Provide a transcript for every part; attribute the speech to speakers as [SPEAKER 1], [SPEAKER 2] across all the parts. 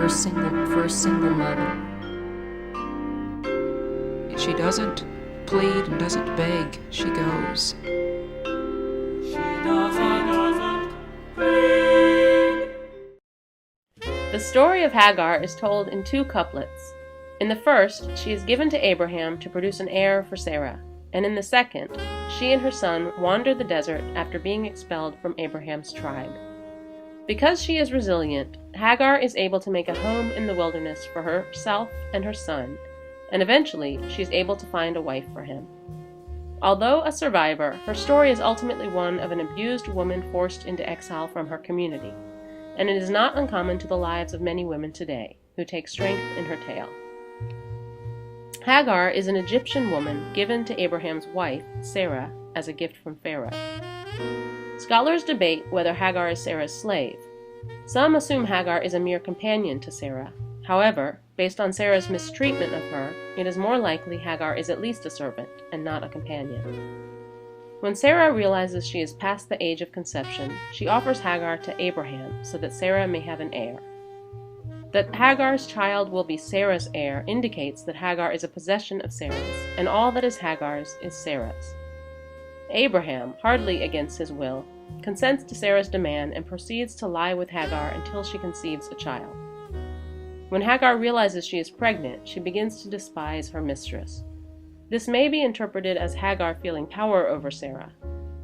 [SPEAKER 1] for a single mother.
[SPEAKER 2] She doesn't plead and doesn't beg, she goes.
[SPEAKER 3] The story of Hagar is told in two couplets. In the first, she is given to Abraham to produce an heir for Sarah, and in the second, she and her son wander the desert after being expelled from Abraham's tribe. Because she is resilient, Hagar is able to make a home in the wilderness for herself and her son, and eventually she is able to find a wife for him. Although a survivor, her story is ultimately one of an abused woman forced into exile from her community, and it is not uncommon to the lives of many women today, who take strength in her tale. Hagar is an Egyptian woman given to Abraham's wife, Sarah, as a gift from Pharaoh. Scholars debate whether Hagar is Sarah's slave. Some assume Hagar is a mere companion to Sarah. However, based on Sarah's mistreatment of her, it is more likely Hagar is at least a servant and not a companion. When Sarah realizes she is past the age of conception, she offers Hagar to Abraham so that Sarah may have an heir. That Hagar's child will be Sarah's heir indicates that Hagar is a possession of Sarah's, and all that is Hagar's is Sarah's. Abraham, hardly against his will, consents to Sarah's demand and proceeds to lie with Hagar until she conceives a child. When Hagar realizes she is pregnant, she begins to despise her mistress. This may be interpreted as Hagar feeling power over Sarah.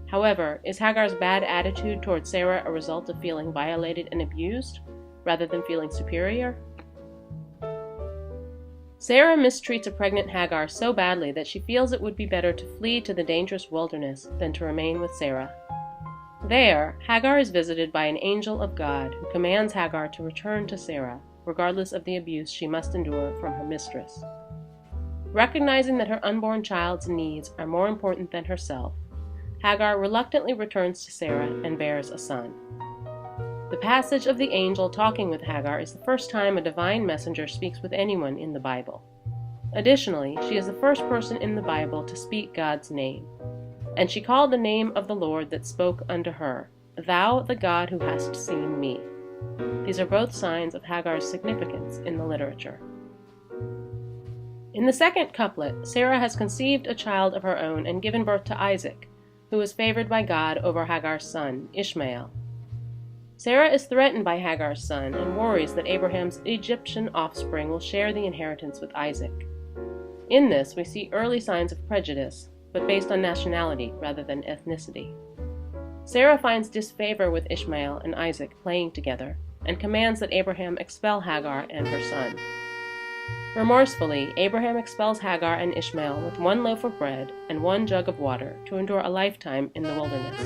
[SPEAKER 3] However, is Hagar's bad attitude toward Sarah a result of feeling violated and abused, rather than feeling superior? Sarah mistreats a pregnant Hagar so badly that she feels it would be better to flee to the dangerous wilderness than to remain with Sarah. There, Hagar is visited by an angel of God who commands Hagar to return to Sarah, regardless of the abuse she must endure from her mistress. Recognizing that her unborn child's needs are more important than herself, Hagar reluctantly returns to Sarah and bears a son. The passage of the angel talking with Hagar is the first time a divine messenger speaks with anyone in the Bible. Additionally, she is the first person in the Bible to speak God's name. And she called the name of the Lord that spoke unto her, Thou the God who hast seen me. These are both signs of Hagar's significance in the literature. In the second couplet, Sarah has conceived a child of her own and given birth to Isaac, who is favored by God over Hagar's son, Ishmael. Sarah is threatened by Hagar's son and worries that Abraham's Egyptian offspring will share the inheritance with Isaac. In this, we see early signs of prejudice, but based on nationality rather than ethnicity. Sarah finds disfavor with Ishmael and Isaac playing together, and commands that Abraham expel Hagar and her son. Remorsefully, Abraham expels Hagar and Ishmael with 1 loaf of bread and 1 jug of water to endure a lifetime in the wilderness.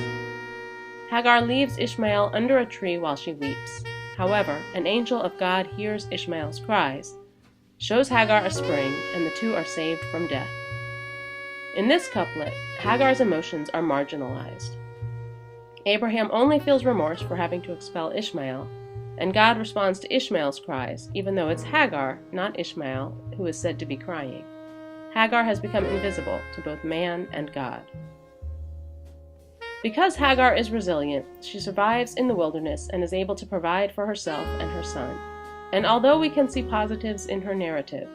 [SPEAKER 3] Hagar leaves Ishmael under a tree while she weeps. However, an angel of God hears Ishmael's cries, shows Hagar a spring, and the two are saved from death. In this couplet, Hagar's emotions are marginalized. Abraham only feels remorse for having to expel Ishmael, and God responds to Ishmael's cries, even though it's Hagar, not Ishmael, who is said to be crying. Hagar has become invisible to both man and God. Because Hagar is resilient, she survives in the wilderness and is able to provide for herself and her son. And although we can see positives in her narrative,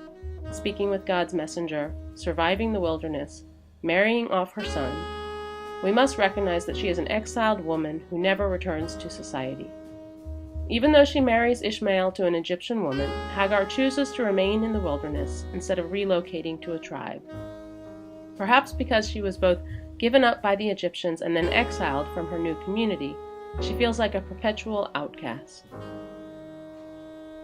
[SPEAKER 3] speaking with God's messenger, surviving the wilderness, marrying off her son, we must recognize that she is an exiled woman who never returns to society. Even though she marries Ishmael to an Egyptian woman, Hagar chooses to remain in the wilderness instead of relocating to a tribe. Perhaps because she was both given up by the Egyptians and then exiled from her new community, she feels like a perpetual outcast.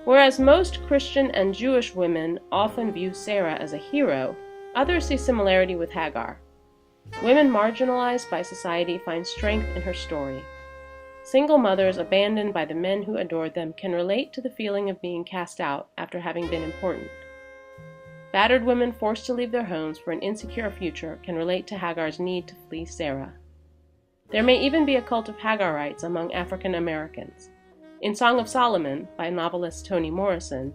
[SPEAKER 3] Whereas most Christian and Jewish women often view Sarah as a hero, others see similarity with Hagar. Women marginalized by society find strength in her story. Single mothers abandoned by the men who adored them can relate to the feeling of being cast out after having been important. Battered women forced to leave their homes for an insecure future can relate to Hagar's need to flee Sarah. There may even be a cult of Hagarites among African Americans. In Song of Solomon, by novelist Toni Morrison,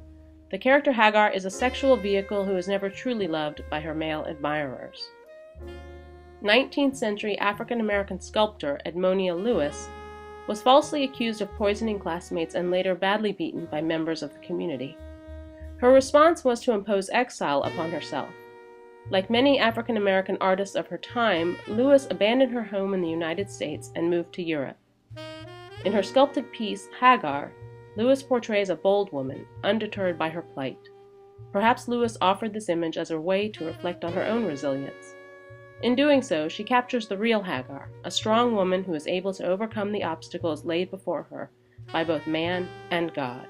[SPEAKER 3] the character Hagar is a sexual vehicle who is never truly loved by her male admirers. 19th century African American sculptor Edmonia Lewis was falsely accused of poisoning classmates and later badly beaten by members of the community. Her response was to impose exile upon herself. Like many African American artists of her time, Lewis abandoned her home in the United States and moved to Europe. In her sculpted piece, Hagar, Lewis portrays a bold woman, undeterred by her plight. Perhaps Lewis offered this image as a way to reflect on her own resilience. In doing so, she captures the real Hagar, a strong woman who is able to overcome the obstacles laid before her by both man and God.